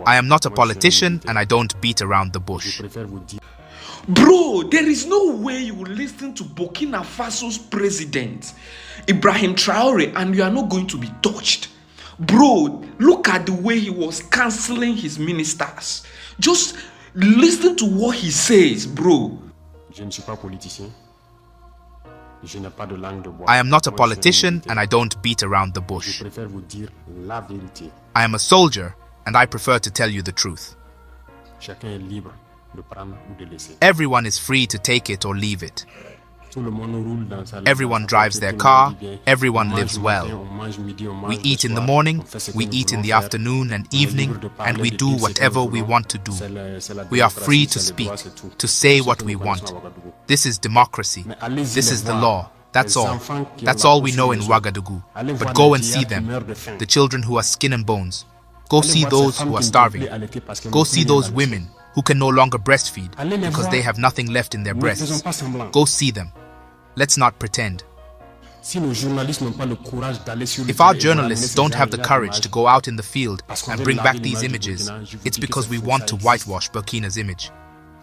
I am not a politician and I don't beat around the bush. Bro, there is no way you will listen to Burkina Faso's president, Ibrahim Traore, and you are not going to be touched. Bro, look at the way he was canceling his ministers. Just listen to what he says, bro. I am not a politician and I don't beat around the bush. I am a soldier and I prefer to tell you the truth. Everyone is free to take it or leave it. Everyone drives their car, everyone lives well. We eat in the morning, we eat in the afternoon and evening, and we do whatever we want to do. We are free to speak, to say what we want. This is democracy. This is the law. That's all. That's all we know in Ouagadougou. But go and see them, the children who are skin and bones. Go see those who are starving. Go see those women who can no longer breastfeed because they have nothing left in their breasts. Go see them. Let's not pretend. If our journalists don't have the courage to go out in the field and bring back these images, it's because we want to whitewash Burkina's image.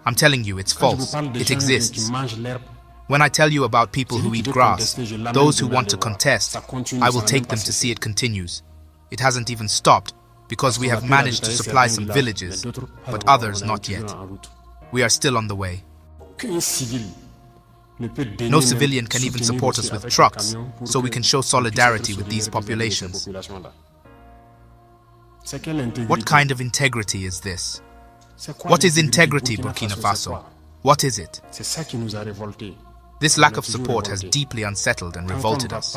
I'm telling you, it's false. It exists. When I tell you about people who eat grass, those who want to contest, I will take them to see it continues. It hasn't even stopped, because we have managed to supply some villages, but others not yet. We are still on the way. No civilian can even support us with trucks, so we can show solidarity with these populations. What kind of integrity is this? What is integrity, Burkina Faso? What is it? This lack of support has deeply unsettled and revolted us.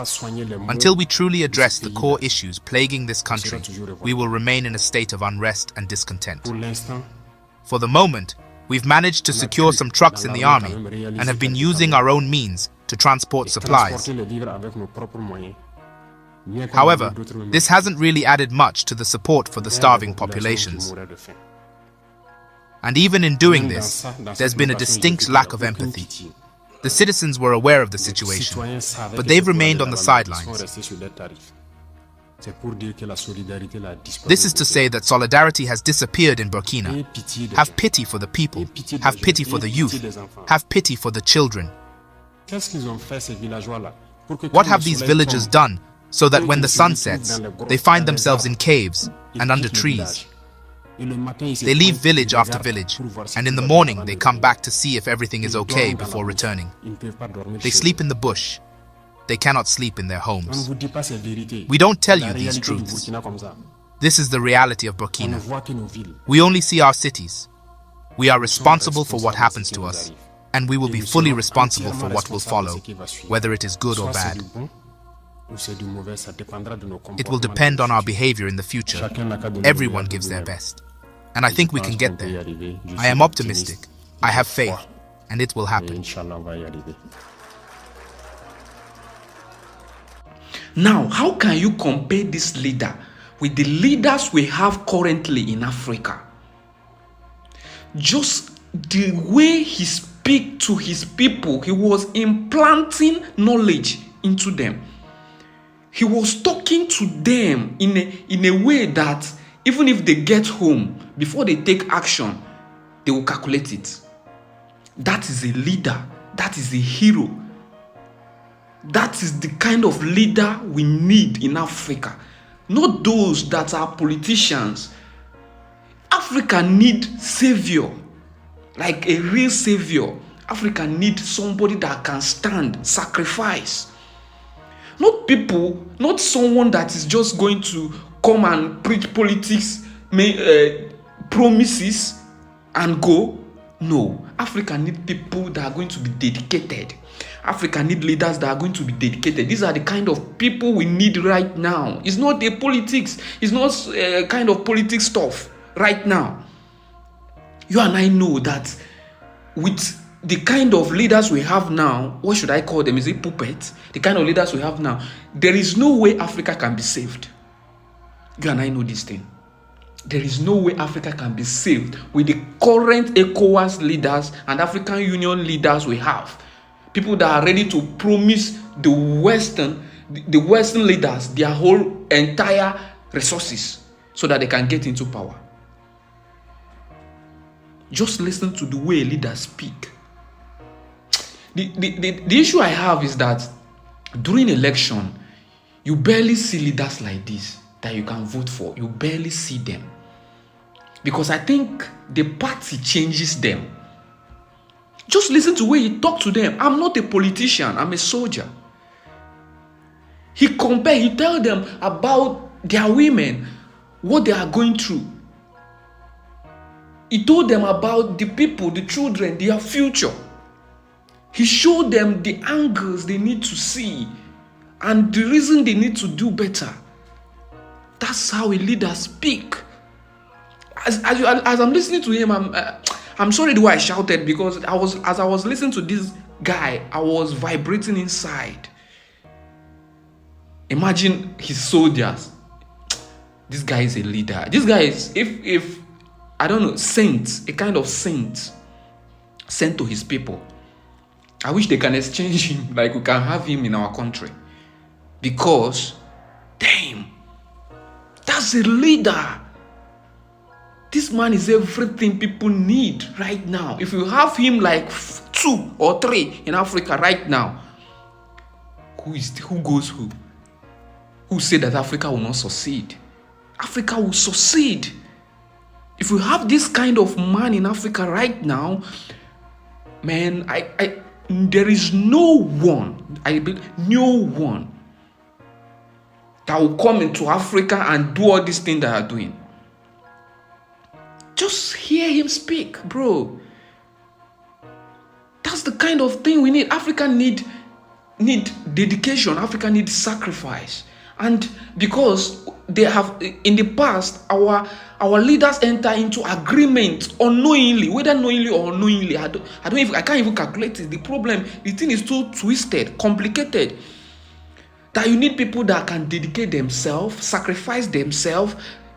Until we truly address the core issues plaguing this country, we will remain in a state of unrest and discontent. For the moment, we've managed to secure some trucks in the army and have been using our own means to transport supplies. However, this hasn't really added much to the support for the starving populations. And even in doing this, there's been a distinct lack of empathy. The citizens were aware of the situation, but they've remained on the sidelines. This is to say that solidarity has disappeared in Burkina. Have pity for the people, have pity for the youth, have pity for the children. What have these villagers done so that when the sun sets, they find themselves in caves and under trees? They leave village after village, and in the morning they come back to see if everything is okay before returning. They sleep in the bush. They cannot sleep in their homes. We don't tell you these truths. This is the reality of Burkina. We only see our cities. We are responsible for what happens to us, and we will be fully responsible for what will follow, whether it is good or bad. It will depend on our behavior in the future. Everyone gives their best. And I think we can get there. I am optimistic. I have faith. And it will happen. Now, how can you compare this leader with the leaders we have currently in Africa? Just the way he speaks to his people, he was implanting knowledge into them. He was talking to them in a way that even if they get home, before they take action, they will calculate it. That is a leader. That is a hero. That is the kind of leader we need in Africa. Not those that are politicians. Africa needs savior. Like a real savior. Africa needs somebody that can stand, sacrifice. Not people, not someone that is just going to come and preach politics, promises and go. No, Africa needs people that are going to be dedicated. Africa needs leaders that are going to be dedicated. These are the kind of people we need right now. It's not the politics. It's not kind of politics stuff right now. You and I know that with the kind of leaders we have now, what should I call them? Is it puppets? The kind of leaders we have now, there is no way Africa can be saved. You and I know this thing. There is no way Africa can be saved with the current ECOWAS leaders and African Union leaders we have. People that are ready to promise the Western leaders their whole entire resources so that they can get into power. Just listen to the way leaders speak. The issue I have is that during election, you barely see leaders like this that you can vote for. You barely see them. Because I think the party changes them. Just listen to the way he talk to them. I'm not a politician, I'm a soldier. He tell them about their women, what they are going through. He told them about the people, the children, their future. He showed them the angles they need to see and the reason they need to do better. That's how a leader speak. As I'm listening to him, I'm sorry the way I shouted, because as I was listening to this guy, I was vibrating inside. Imagine his soldiers. This guy is a leader. This guy is, if I don't know, saint, a kind of saint, sent to his people. I wish they can exchange him, like we can have him in our country. Because, damn, that's a leader. This man is everything people need right now. If you have him like 2 or 3 in Africa right now, who goes who? Who said that Africa will not succeed? Africa will succeed. If we have this kind of man in Africa right now, man, there is no one that will come into Africa and do all these things that are doing. Just hear him speak, bro. That's the kind of thing we need. Africa need dedication. Africa needs sacrifice. And because they have, in the past, our leaders enter into agreement unknowingly, whether knowingly or unknowingly. I can't even calculate it. The thing is too twisted, complicated, that you need people that can dedicate themselves, sacrifice themselves,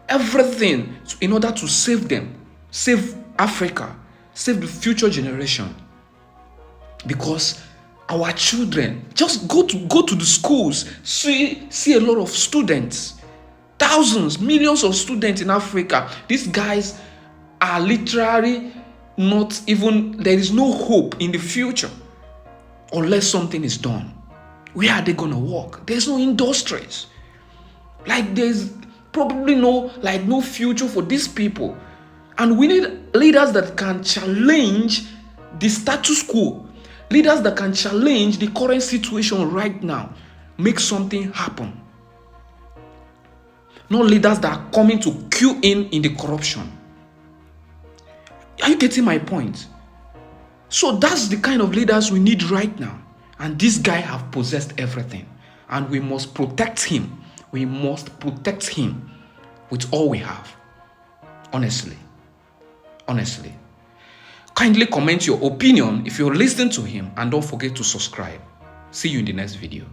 everything in order to save them, save Africa, save the future generation. Because our children, just go to the schools, see a lot of students, thousands, millions of students in Africa. These guys are literally not even, there is no hope in the future unless something is done. Where are they going to work? There's no industries. Like there's probably no future for these people. And we need leaders that can challenge the status quo. Leaders that can challenge the current situation right now. Make something happen. Not leaders that are coming to queue in the corruption. Are you getting my point? So that's the kind of leaders we need right now. And this guy have possessed everything. And we must protect him. We must protect him with all we have. Honestly. Kindly comment your opinion if you're listening to him, and don't forget to subscribe. See you in the next video.